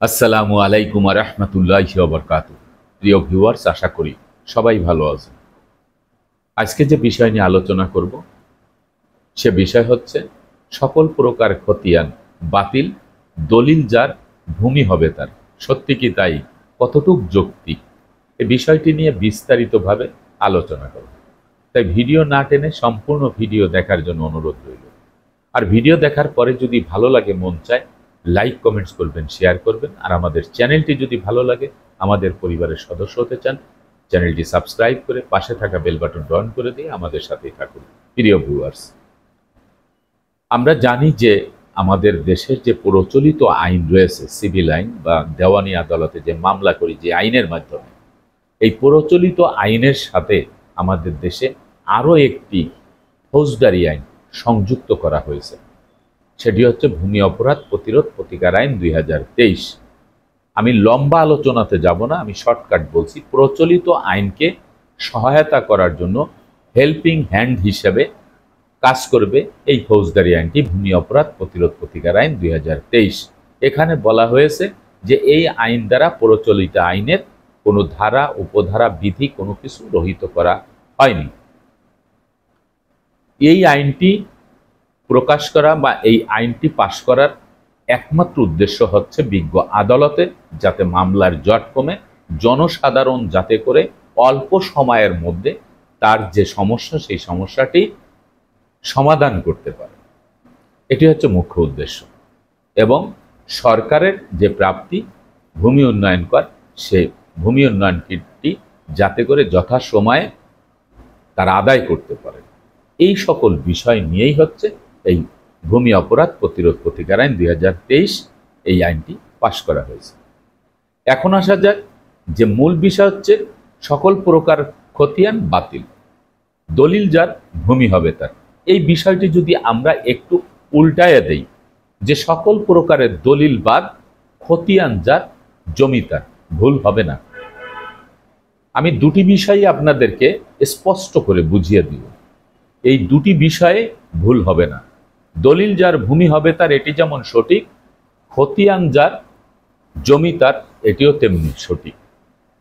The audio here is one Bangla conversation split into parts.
আসসালামু আলাইকুম ওয়া রাহমাতুল্লাহি ওয়া বারাকাতুহু। প্রিয় ভিউয়ার্স, আশা করি সবাই ভালো আছেন। আজকে যে বিষয় নিয়ে আলোচনা করব সে বিষয় হচ্ছে সকল প্রকার খতিয়ান বাতিল, দলিল যার ভূমি হবে তার। সত্যি কি তাই? কতটুক যৌক্তিক? এই বিষয়টি নিয়ে বিস্তারিতভাবে আলোচনা করব। তাই ভিডিও না টেনে সম্পূর্ণ ভিডিও দেখার জন্য অনুরোধ রইল। আর ভিডিও দেখার পরে যদি ভালো লাগে, মন চায়, লাইক কমেন্টস করবেন, শেয়ার করবেন। আর আমাদের চ্যানেলটি যদি ভালো লাগে, আমাদের পরিবারের সদস্য হতে চান, চ্যানেলটি সাবস্ক্রাইব করে পাশে থাকা বেল বাটন অন করে দিয়ে আমাদের সাথেই থাকুন। প্রিয় ভিউয়ার্স, আমরা জানি যে আমাদের দেশের যে প্রচলিত আইন রয়েছে, সিভিল আইন বা দেওয়ানি আদালতে যে মামলা করি যে আইনের মাধ্যমে, এই প্রচলিত আইনের সাথে আমাদের দেশে আরও একটি ফৌজদারি আইন সংযুক্ত করা হয়েছে। সেটি হচ্ছে ভূমি অপরাধ প্রতিরোধ প্রতিকার আইন 2023। আমি লম্বা আলোচনাতে যাব না, আমি শর্টকাট বলছি। প্রচলিত আইনকে সহায়তা করার জন্য হেল্পিং হ্যান্ড হিসেবে কাজ করবে এই ফৌজদারি আইনটি, ভূমি অপরাধ প্রতিরোধ প্রতিকার আইন 2023। এখানে বলা হয়েছে যে এই আইন দ্বারা প্রচলিত আইনের কোনো ধারা, উপধারা, বিধি কোনো কিছু রহিত করা হয়নি। এই আইনটি প্রকাশ করা বা এই আইনটি পাশ করার একমাত্র উদ্দেশ্য হচ্ছে বিজ্ঞ আদালতে যাতে মামলার জট কমে, জনসাধারণ যাতে করে অল্প সময়ের মধ্যে তার যে সমস্যা সেই সমস্যাটি সমাধান করতে পারে। এটি হচ্ছে মুখ্য উদ্দেশ্য। এবং সরকারের যে প্রাপ্তি ভূমি উন্নয়ন কর, সে ভূমি উন্নয়নটি যাতে করে যথাসময়ে তারা আদায় করতে পারে, এই সকল বিষয় নিয়েই হচ্ছে এই ভূমি অপরাধ প্রতিরোধ প্রতিকার আইন 2023। এই আইনটি পাশ করা হয়েছে। এখন আসা যাক যে মূল বিষয় হচ্ছে সকল প্রকার খতিয়ান বাতিল, দলিল যার ভূমি হবে তার। এই বিষয়টি যদি আমরা একটু উল্টায়া দেই যে সকল প্রকারের দলিল বাদ, খতিয়ান যার জমি তার, ভুল হবে না। আমি দুটি বিষয়ই আপনাদেরকে স্পষ্ট করে বুঝিয়ে দিব। এই দুটি বিষয়ে ভুল হবে না। দলিল যার ভূমি হবে তার, এটি যেমন সঠিক, খতিয়ান যার জমি তার, এটিও তেমনি সঠিক।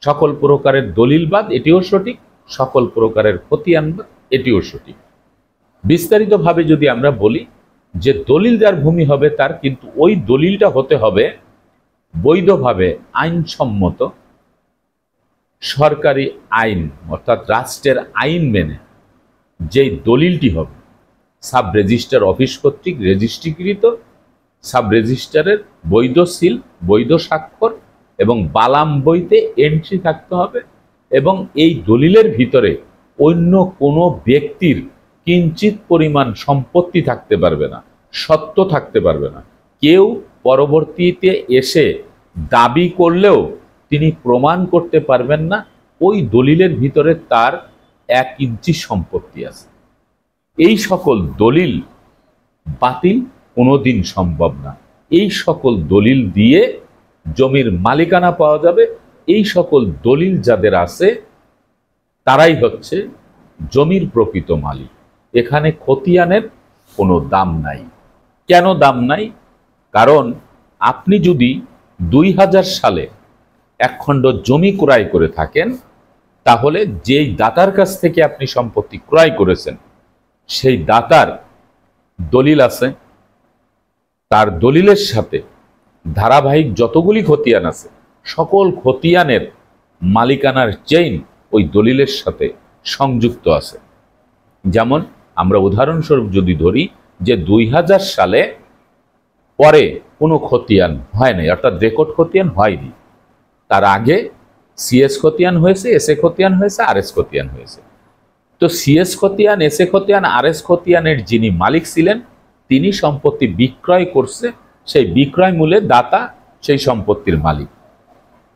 সকল প্রকারের দলিলবাদ, এটিও সঠিক। সকল প্রকারের খতিয়ানবাদ, এটিও সঠিক। বিস্তারিতভাবে যদি আমরা বলি যে দলিল যার ভূমি হবে তার, কিন্তু ওই দলিলটা হতে হবে বৈধভাবে আইনসম্মত সরকারি আইন, অর্থাৎ রাষ্ট্রের আইন মেনে যেই দলিলটি হবে সাব রেজিস্ট্রার অফিস কর্তৃক রেজিস্ট্রিকৃত, সাব রেজিস্ট্রারের বৈধ সিল, বৈধ স্বাক্ষর এবং বালাম বইতে এন্ট্রি থাকতে হবে। এবং এই দলিলের ভিতরে অন্য কোনো ব্যক্তির কিঞ্চিত পরিমাণ সম্পত্তি থাকতে পারবে না, সত্ত্ব থাকতে পারবে না। কেউ পরবর্তীতে এসে দাবি করলেও তিনি প্রমাণ করতে পারবেন না ওই দলিলের ভিতরে তার 1 ইঞ্চি সম্পত্তি আছে। এই সকল দলিল বাতিল কোনোদিন সম্ভব না। এই সকল দলিল দিয়ে জমির মালিকানা পাওয়া যাবে। এই সকল দলিল যাদের আছে তারাই হচ্ছে জমির প্রকৃত মালিক। এখানে খতিয়ানের কোনো দাম নাই। কেন দাম নাই? কারণ আপনি যদি 2000 সালে এক খণ্ড জমি ক্রয় করে থাকেন, তাহলে যেই দাতার কাছ থেকে আপনি সম্পত্তি ক্রয় করেছেন সেই দাতার দলিল আছে, তার দলিলের সাথে ধারাবাহিক যতগুলি খতিয়ান আছে সকল খতিয়ানের মালিকানার চেইন ওই দলিলের সাথে সংযুক্ত আছে। যেমন আমরা উদাহরণস্বরূপ যদি ধরি যে 2000 সালে পরে কোনো খতিয়ান হয় নাই, অর্থাৎ রেকর্ড খতিয়ান হয়নি, তার আগে সিএস খতিয়ান হয়েছে, এসএ খতিয়ান হয়েছে, আরএস খতিয়ান হয়েছে। তো সিএস খতিয়ান, এসএ খতিয়ান, আরএস খতিয়ানের যিনি মালিক ছিলেন তিনি সম্পত্তি বিক্রয় করছে, সেই বিক্রয় মূল্যে দাতা সেই সম্পত্তির মালিক।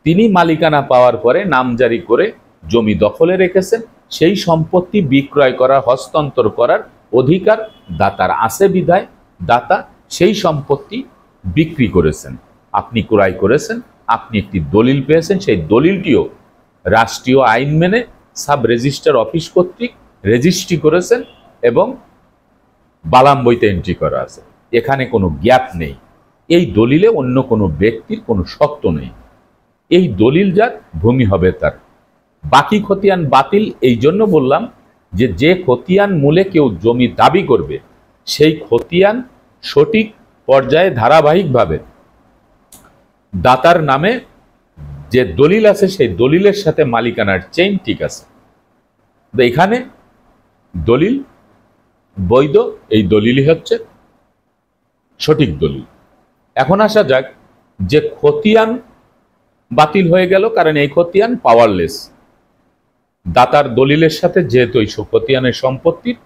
তিনি মালিকানা পাওয়ার পরে নামজারি করে জমি দখলে রেখেছেন। সেই সম্পত্তি বিক্রয় করার, হস্তান্তর করার অধিকার দাতার আছে বিধায় দাতা সেই সম্পত্তি বিক্রি করেছেন। আপনি ক্রয় করেছেন, আপনি একটি দলিল পেয়েছেন, সেই দলিলটিও রাষ্ট্রীয় আইন মেনে সাব রেজিস্ট্রার অফিস কর্তৃক রেজিস্ট্রি করেছেন এবং বালাম বইতে এন্ট্রি করা আছে। এখানে কোনো গ্যাপ নেই। এই দলিলে অন্য কোনো ব্যক্তির কোনো সত্ত্ব নেই, এই দলিল যার ভূমি হবে তার। বাকি খতিয়ান বাতিল এই জন্য বললাম যে যে খতিয়ান মূলে কেউ জমি দাবি করবে সেই খতিয়ান সঠিক পর্যায়ে ধারাবাহিকভাবে দাতার নামে যে দলিল আছে সেই দলিলের সাথে মালিকানার চেইন ঠিক আছে। তো এখানে দলিল বৈধ, এই দলিলই হচ্ছে সঠিক দলিল। এখন আসা যাক যে খতিয়ান বাতিল হয়ে গেল, কারণ এই খতিয়ান পাওয়ারলেস, দাতার দলিলের সাথে যেহেতু এই খতিয়ানের সম্পত্তির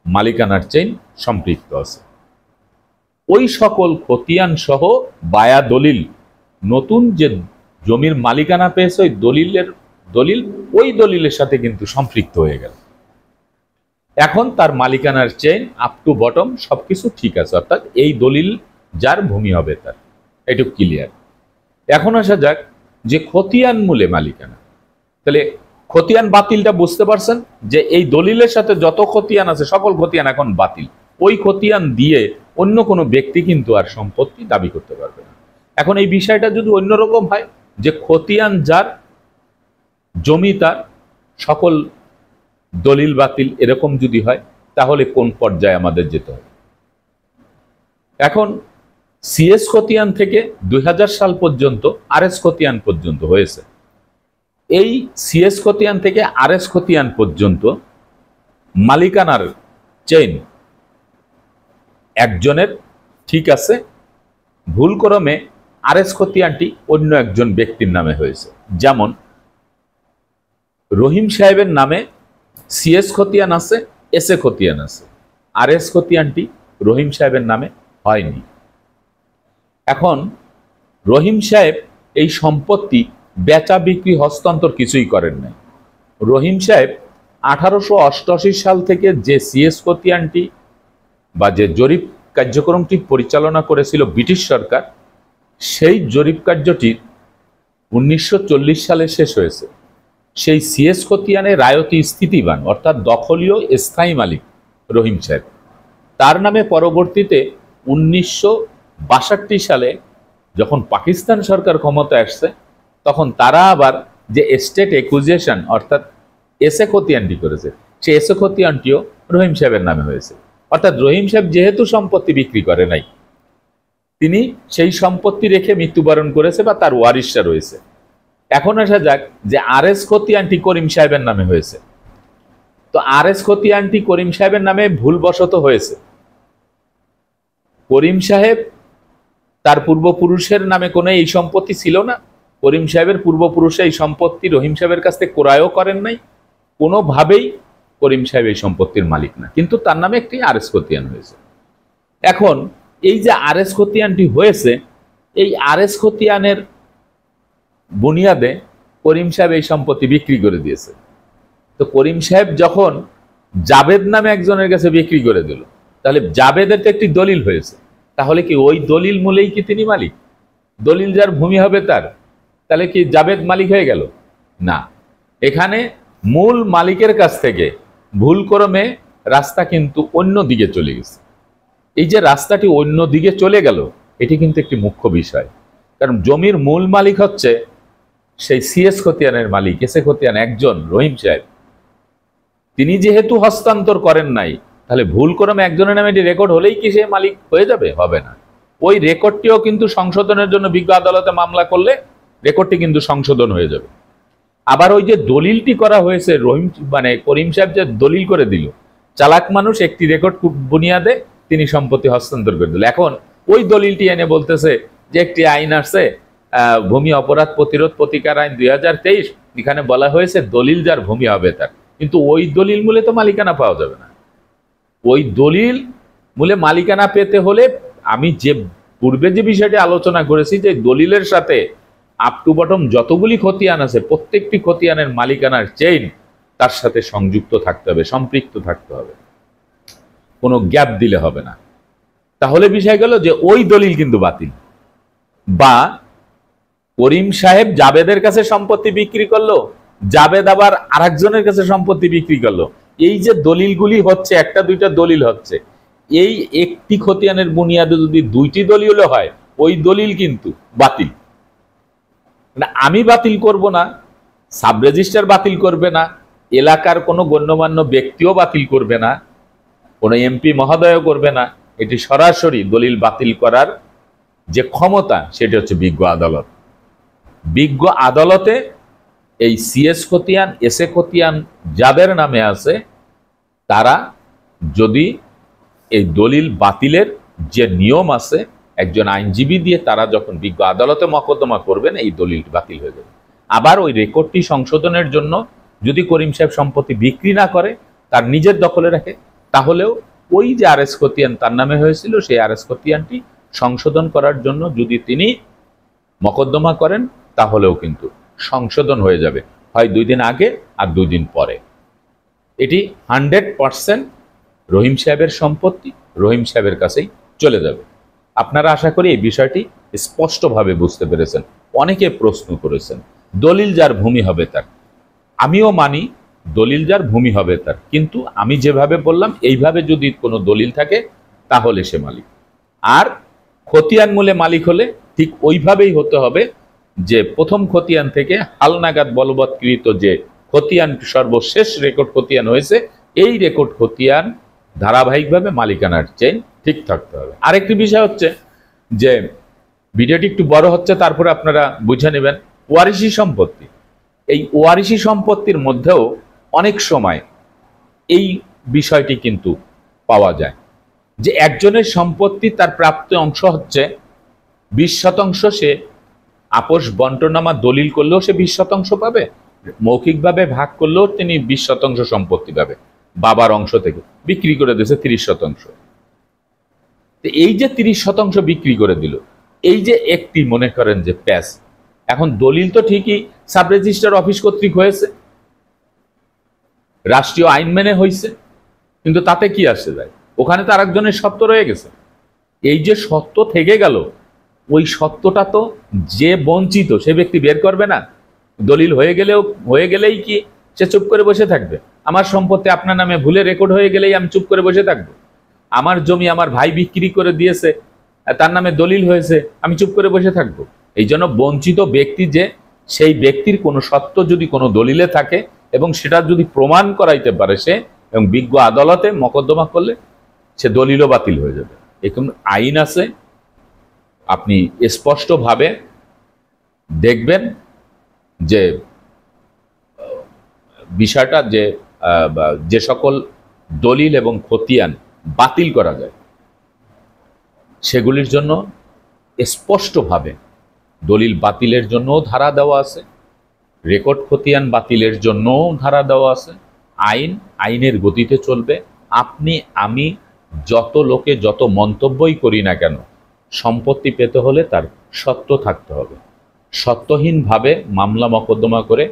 মালিকানার চেইন সম্পৃক্ত আছে, ওই সকল খতিয়ান সহ বায়া দলিল, নতুন যে জমির মালিকানা পেয়েছে ওই ওই দলিলের সাথে কিন্তু সম্পৃক্ত হয়ে গেল। এখন তার মালিকানার চেইন আপ টু বটম সবকিছু ঠিক আছে, অর্থাৎ এই দলিল যার ভূমি হবে তার, এটুকু ক্লিয়ার। এখন আসা যাক যে খতিয়ান মূলে মালিকানা। তাহলে খতিয়ান বাতিলটা বুঝতে পারছেন যে এই দলিলের সাথে যত খতিয়ান আছে সকল খতিয়ান এখন বাতিল। ওই খতিয়ান দিয়ে অন্য কোনো ব্যক্তি কিন্তু আর সম্পত্তি দাবি করতে পারবে না। এখন এই বিষয়টা যদি অন্যরকম হয় যে খতিয়ান যার জমি তার সকল দলিল বাতিল, এরকম যদি হয় তাহলে কোন পর্যায়ে আমাদের যেতে হবে? এখন সিএস খতিয়ান থেকে 2000 সাল পর্যন্ত আরএস খতিয়ান পর্যন্ত হয়েছে। এই সিএস খতিয়ান থেকে আরএস খতিয়ান পর্যন্ত মালিকানার চেইন একজনের ঠিক আছে, ভুলক্রমে আরএস খতিয়ানটি অন্য একজন ব্যক্তির নামে হয়েছে। যেমন রহিম সাহেবের নামে সিএস খতিয়ান আছে, এসএ খতিয়ান আছে, আরএস খতিয়ানটি রহিম সাহেবের নামে হয়নি। এখন রহিম সাহেব এই সম্পত্তি বেচা বিক্রি হস্তান্তর কিছুই করেন নাই। রহিম সাহেব 1888 সাল থেকে যে সিএস খতিয়ানটি বা যে জরিপ কার্যক্রমটি পরিচালনা করেছিল ব্রিটিশ সরকার, সেই জরিপ কার্যটি 1940 সালে শেষ হয়েছে। সেই সিএস খতিয়ানে রায়তি স্থিতিবান অর্থাৎ দখলীয় স্থায়ী মালিক রহিম সাহেব। তার নামে পরবর্তীতে 1962 সালে যখন পাকিস্তান সরকার ক্ষমতায় আসছে তখন তারা আবার যে স্টেট একুজিশন অর্থাৎ এসএ খতিয়ানটি করেছে, সেই এসএ খতিয়ানটিও রহিম সাহেবের নামে হয়েছে। অর্থাৎ রহিম সাহেব যেহেতু সম্পত্তি বিক্রি করে নাই, তিনি সেই সম্পত্তি রেখে মৃত্যুবরণ করেছে বা তার ওয়ারিশরা রয়েছে। এখন আসা যাক যে আরএস খতিয়ানটি করিম সাহেবের নামে হয়েছে। তো আরএস খতিয়ানটি করিম সাহেবের নামে ভুলবশত হয়েছে। করিম সাহেব তার পূর্বপুরুষের নামে কোনো এই সম্পত্তি ছিল না। করিম সাহেবের পূর্বপুরুষে এই সম্পত্তি রহিম সাহেবের কাছ থেকে ক্রয়ও করেন নাই, কোনোভাবেই করিম সাহেব এই সম্পত্তির মালিক না, কিন্তু তার নামে একটি আরএস খতিয়ান হয়েছে। এখন এই যে আরএস খতিয়ানটি হয়েছে, এই আরএস খতিয়ানের বুনিয়াদে করিম সাহেব এই সম্পত্তি বিক্রি করে দিয়েছে। তো করিম সাহেব যখন জাবেদ নামে একজনের কাছে বিক্রি করে দিল, তাহলে জাবেদের তো একটি দলিল হয়েছে, তাহলে কি ওই দলিল মূলেই কি তিনি মালিক? দলিল যার ভূমি হবে তার, তাহলে কি জাবেদ মালিক হয়ে গেল? না, এখানে মূল মালিকের কাছ থেকে ভুলক্রমে রাস্তা কিন্তু অন্য দিকে চলে গেছে। এই যে রাস্তাটি অন্য দিকে চলে গেল, এটি কিন্তু একটি মুখ্য বিষয়। কারণ জমির মূল মালিক হচ্ছে সেই সিএস খতিয়ানের মালিক, এসএ খতিয়ান একজন রহিম সাহেব। তিনি যেহেতু হস্তান্তর করেন নাই, তাহলে ভুলক্রমে একজনের নামে এটি রেকর্ড হলেই কি সে মালিক হয়ে যাবে? হবে না। ওই রেকর্ডটিও কিন্তু সংশোধনের জন্য বিজ্ঞ আদালতে মামলা করলে রেকর্ডটি কিন্তু সংশোধন হয়ে যাবে। আবার ওই যে দলিলটি করা হয়েছে করিম সাহেব যে দলিল করে দিল, চালাক মানুষ একটি রেকর্ড বুনিয়াদে তিনি সম্পত্তি হস্তান্তর করে দিল। এখন ওই দলিলটি এনে বলতেছে যে একটি আইন আছে, ভূমি অপরাধ প্রতিরোধ প্রতিকার আইন 2023, এখানে বলা হয়েছে দলিল যার ভূমি হবে তার। কিন্তু ওই দলিল মূলে তো মালিকানা পাওয়া যাবে না। ওই দলিল মূলে মালিকানা পেতে হলে আমি যে পূর্বে যে বিষয়টি আলোচনা করেছি যে দলিলের সাথে আপ টু বটম যতগুলি খতিয়ান আছে প্রত্যেকটি খতিয়ানের মালিকানার চেইন তার সাথে সংযুক্ত থাকতে হবে, সম্পৃক্ত থাকতে হবে, কোনো গ্যাপ দিলে হবে না। তাহলে বিষয় গেল যে ওই দলিল কিন্তু বাতিল। বা করিম সাহেব জাবেদের কাছে সম্পত্তি বিক্রি করলো, জাবেদ আবার আরেকজনের কাছে সম্পত্তি বিক্রি করলো, এই যে দলিলগুলি হচ্ছে, একটা দুইটা দলিল হচ্ছে, এই একটি খতিয়ানের বুনিয়াদে যদি দুইটি দলিল হয় ওই দলিল কিন্তু বাতিল। মানে আমি বাতিল করব না, সাব রেজিস্ট্রার বাতিল করবে না, এলাকার কোনো গণ্যমান্য ব্যক্তিও বাতিল করবে না, কোনো এমপি মহোদয়ও করবে না। এটি সরাসরি দলিল বাতিল করার যে ক্ষমতা সেটা হচ্ছে বিজ্ঞ আদালত। বিজ্ঞ আদালতে এই সিএস খতিয়ান, এসএ খতিয়ান যাদের নামে আছে, তারা যদি এই দলিল বাতিলের যে নিয়ম আছে, একজন আইনজীবী দিয়ে তারা যখন বিজ্ঞ আদালতে মকদ্দমা করবেন, এই দলিল বাতিল হয়ে যাবে। আবার ওই রেকর্ডটি সংশোধনের জন্য যদি করিম সাহেব সম্পত্তি বিক্রি না করে, তার নিজের দখলে রাখে, তাহলেও ওই যে আরএস খতিয়ান তার নামে হয়েছিল, সেই আরএস খতিয়ানটি সংশোধন করার জন্য যদি তিনি মকদ্দমা করেন, তাহলেও কিন্তু সংশোধন হয়ে যাবে, হয় 2 দিন আগে আর 2 দিন পরে। এটি 100% রহিম সাহেবের সম্পত্তি, রহিম সাহেবের কাছেই চলে যাবে। আপনারা আশা করি এই বিষয়টি স্পষ্টভাবে বুঝতে পেরেছেন। অনেকে প্রশ্ন করেছেন দলিল যার ভূমি হবে তার। আমিও মানি দলিল যার ভূমি হবে তার, কিন্তু আমি যেভাবে বললাম এইভাবে যদি কোনো দলিল থাকে তাহলে সে মালিক। আর খতিয়ান মূলে মালিক হলে ঠিক ওইভাবেই হতে হবে যে প্রথম খতিয়ান থেকে হালনাগাদ বলবৎকৃত যে খতিয়ান, সর্বশেষ রেকর্ড খতিয়ান হয়েছে, এই রেকর্ড খতিয়ান ধারাবাহিকভাবে মালিকানার চেইন ঠিক থাকতে হবে। আরেকটি বিষয় হচ্ছে যে ভিডিওটি একটু বড় হচ্ছে, তারপরে আপনারা বুঝে নেবেন। ওয়ারিশি সম্পত্তি, এই ওয়ারিশি সম্পত্তির মধ্যেও অনেক সময় এই বিষয়টি কিন্তু পাওয়া যায় যে একজনের সম্পত্তি তার প্রাপ্ত অংশ হচ্ছে 20%, সে আপোষ বন্টনামা দলিল করলেও সে 20% পাবে, মৌখিকভাবে ভাগ করলেও তিনি 20% সম্পত্তি পাবে, বাবার অংশ থেকে বিক্রি করে দিয়েছে 30%। এই যে 30% বিক্রি করে দিল, এই যে একটি মনে করেন যে প্যাস, এখন দলিল তো ঠিকই সাব রেজিস্ট্রার অফিস কর্তৃক হয়েছে, রাষ্ট্রীয় আইন মেনে হয়েছে, কিন্তু তাতে কি আসে যায়, ওখানে তো আরেকজনের সত্ত্ব রয়ে গেছে। এই যে সত্ত্ব থেকে গেল, ওই সত্ত্বটা তো যে বঞ্চিত সে ব্যক্তি বের করবে না। দলিল হয়ে গেলেই কি সে চুপ করে বসে থাকবে? আমার সম্পত্তি আপনার নামে ভুলে রেকর্ড হয়ে গেলেই আমি চুপ করে বসে থাকবো? আমার জমি আমার ভাই বিক্রি করে দিয়েছে, তার নামে দলিল হয়েছে, আমি চুপ করে বসে থাকবো? এই জন্য বঞ্চিত ব্যক্তি যে, সেই ব্যক্তির কোনো সত্ত্ব যদি কোনো দলিলে থাকে এবং সেটা যদি প্রমাণ করাইতে পারে সে, এবং বিজ্ঞ আদালতে মকদ্দমা করলে সে দলিলও বাতিল হয়ে যাবে। এরকম আইন আছে, আপনি স্পষ্টভাবে দেখবেন যে বিষয়টা যে সকল দলিল এবং খতিয়ান বাতিল করা যায়, সেগুলির জন্য স্পষ্টভাবে দলিল বাতিলের জন্যও ধারা দেওয়া আছে, রেকর্ড খতিয়ান বাতিলের জন্যও ধারা দেওয়া আছে। আইনের গতিতে চলবে। আপনি আমি যত লোকে যত মন্তব্যই করি না কেন, সম্পত্তি পেতে হলে তার সত্য থাকতে হবে। সত্যহীনভাবে মামলা মকদ্দমা করে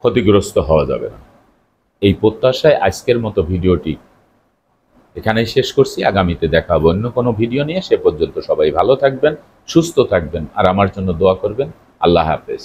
ক্ষতিগ্রস্ত হওয়া যাবে না। এই প্রত্যাশায় আজকের মতো ভিডিওটি এখানেই শেষ করছি। আগামীতে দেখা হবে অন্য কোনো ভিডিও নিয়ে। সে পর্যন্ত সবাই ভালো থাকবেন, সুস্থ থাকবেন, আর আমার জন্য দোয়া করবেন। আল্লাহ হাফেজ।